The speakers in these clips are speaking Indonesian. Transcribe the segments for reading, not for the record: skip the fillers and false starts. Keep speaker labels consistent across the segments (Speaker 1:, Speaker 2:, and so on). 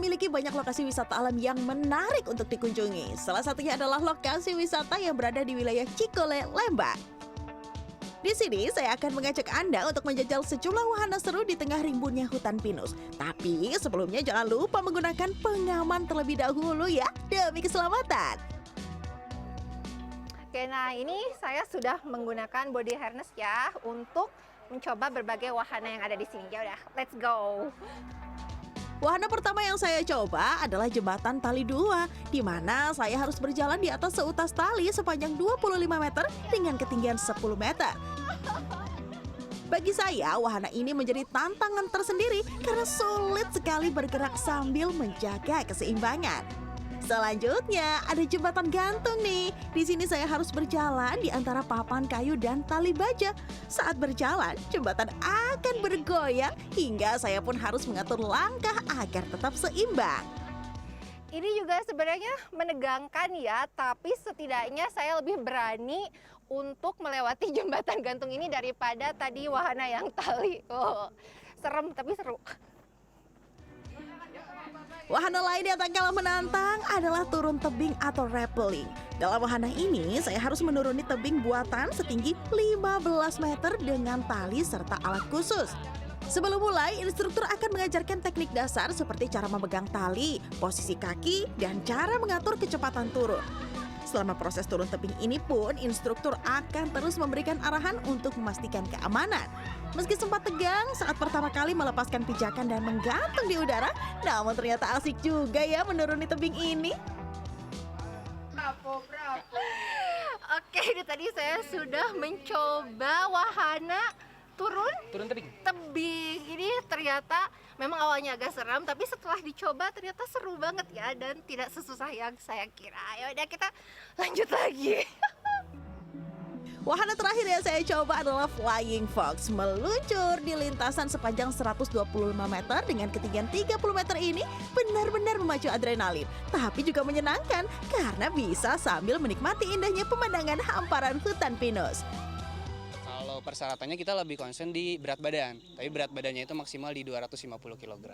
Speaker 1: memiliki banyak lokasi wisata alam yang menarik untuk dikunjungi. Salah satunya adalah lokasi wisata yang berada di wilayah Cikole, Lembang. Di sini saya akan mengajak Anda untuk menjajal sejumlah wahana seru di tengah rimbunnya hutan pinus. Tapi sebelumnya jangan lupa menggunakan pengaman terlebih dahulu ya, demi keselamatan.
Speaker 2: Oke, nah ini saya sudah menggunakan body harness ya untuk mencoba berbagai wahana yang ada di sini. Ya udah, let's go.
Speaker 1: Wahana pertama yang saya coba adalah jembatan tali 2, di mana saya harus berjalan di atas seutas tali sepanjang 25 meter dengan ketinggian 10 meter. Bagi saya, wahana ini menjadi tantangan tersendiri karena sulit sekali bergerak sambil menjaga keseimbangan. Selanjutnya, ada jembatan gantung nih. Di sini saya harus berjalan di antara papan kayu dan tali baja. Saat berjalan, jembatan akan bergoyang hingga saya pun harus mengatur langkah agar tetap seimbang.
Speaker 2: Ini juga sebenarnya menegangkan ya, tapi setidaknya saya lebih berani untuk melewati jembatan gantung ini daripada tadi wahana yang tali. Oh, serem tapi seru.
Speaker 1: Wahana lain yang tak kalah menantang adalah turun tebing atau rappelling. Dalam wahana ini, saya harus menuruni tebing buatan setinggi 15 meter dengan tali serta alat khusus. Sebelum mulai, instruktur akan mengajarkan teknik dasar seperti cara memegang tali, posisi kaki, dan cara mengatur kecepatan turun. Selama proses turun tebing ini pun, instruktur akan terus memberikan arahan untuk memastikan keamanan. Meski sempat tegang saat pertama kali melepaskan pijakan dan menggantung di udara, namun ternyata asik juga ya menuruni tebing ini.
Speaker 2: Bravo. Oke, ini tadi saya sudah mencoba wahana turun tebing. Ini ternyata memang awalnya agak seram, tapi setelah dicoba ternyata seru banget ya, dan tidak sesusah yang saya kira. Ya udah, kita lanjut lagi.
Speaker 1: Wahana terakhir yang saya coba adalah Flying Fox. Meluncur di lintasan sepanjang 125 meter dengan ketinggian 30 meter ini benar-benar memacu adrenalin. Tapi juga menyenangkan karena bisa sambil menikmati indahnya pemandangan hamparan hutan pinus.
Speaker 3: Kalau persyaratannya kita lebih concern di berat badan, tapi berat badannya itu maksimal di 250 kg.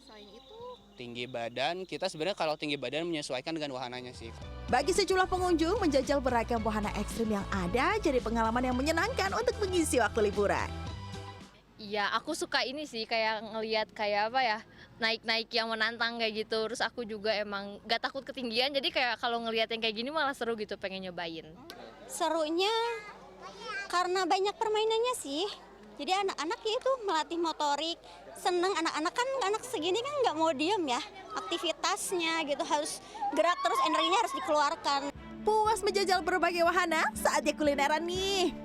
Speaker 2: Selain itu,
Speaker 3: Tinggi badan, kita sebenarnya kalau tinggi badan menyesuaikan dengan wahananya sih.
Speaker 1: Bagi sejumlah pengunjung, menjajal beragam wahana ekstrim yang ada jadi pengalaman yang menyenangkan untuk mengisi waktu liburan.
Speaker 4: Iya, aku suka ini sih, kayak ngelihat kayak apa ya, naik-naik yang menantang kayak gitu. Terus aku juga emang gak takut ketinggian, jadi kayak kalau ngelihat yang kayak gini malah seru gitu, pengen nyobain.
Speaker 5: Serunya karena banyak permainannya sih. Jadi anak-anak ya itu melatih motorik, seneng. Anak-anak kan anak segini kan nggak mau diem ya, aktivitasnya gitu harus gerak terus, energinya harus dikeluarkan.
Speaker 1: Puas menjajal berbagai wahana, saatnya kulineran nih.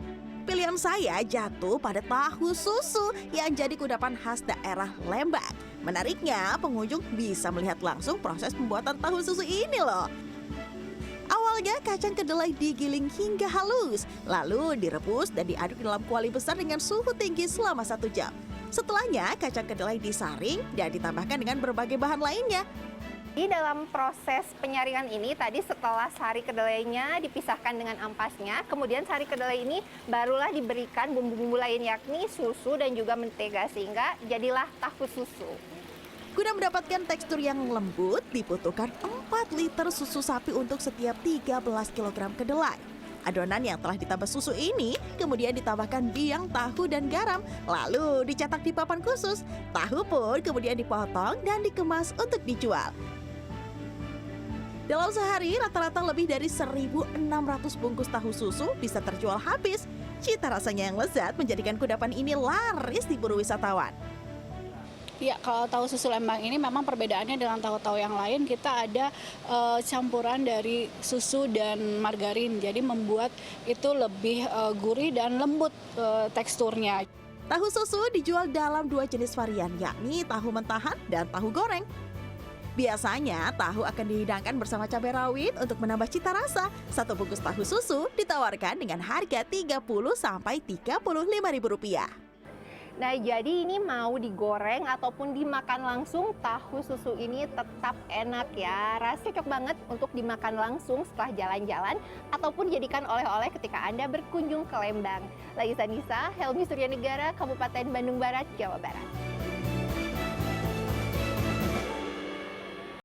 Speaker 1: Pilihan saya jatuh pada tahu susu yang jadi kudapan khas daerah Lembang. Menariknya, pengunjung bisa melihat langsung proses pembuatan tahu susu ini loh. Awalnya kacang kedelai digiling hingga halus, lalu direbus dan diaduk di dalam kuali besar dengan suhu tinggi selama 1 jam. Setelahnya, kacang kedelai disaring dan ditambahkan dengan berbagai bahan lainnya.
Speaker 2: di dalam proses penyaringan ini tadi setelah sari kedelainya dipisahkan dengan ampasnya, kemudian sari kedelai ini barulah diberikan bumbu-bumbu lain yakni susu dan juga mentega sehingga jadilah tahu susu.
Speaker 1: Guna mendapatkan tekstur yang lembut, dibutuhkan 4 liter susu sapi untuk setiap 13 kg kedelai. Adonan yang telah ditambah susu ini kemudian ditambahkan biang tahu dan garam, lalu dicetak di papan khusus. Tahu pun kemudian dipotong dan dikemas untuk dijual. Dalam sehari, rata-rata lebih dari 1.600 bungkus tahu susu bisa terjual habis. Cita rasanya yang lezat menjadikan kudapan ini laris diburu wisatawan.
Speaker 6: Ya, kalau tahu susu Lembang ini memang perbedaannya dengan tahu-tahu yang lain, kita ada campuran dari susu dan margarin, jadi membuat itu lebih gurih dan lembut teksturnya.
Speaker 1: Tahu susu dijual dalam 2 jenis varian, yakni tahu mentahan dan tahu goreng. Biasanya, tahu akan dihidangkan bersama cabai rawit untuk menambah cita rasa. 1 bungkus tahu susu ditawarkan dengan harga Rp35.000.
Speaker 2: Nah, jadi ini mau digoreng ataupun dimakan langsung, tahu susu ini tetap enak ya. Rasanya cocok banget untuk dimakan langsung setelah jalan-jalan ataupun dijadikan oleh-oleh ketika Anda berkunjung ke Lembang. Laisa Nisa, Helmi Suryanegara, Kabupaten Bandung Barat, Jawa Barat.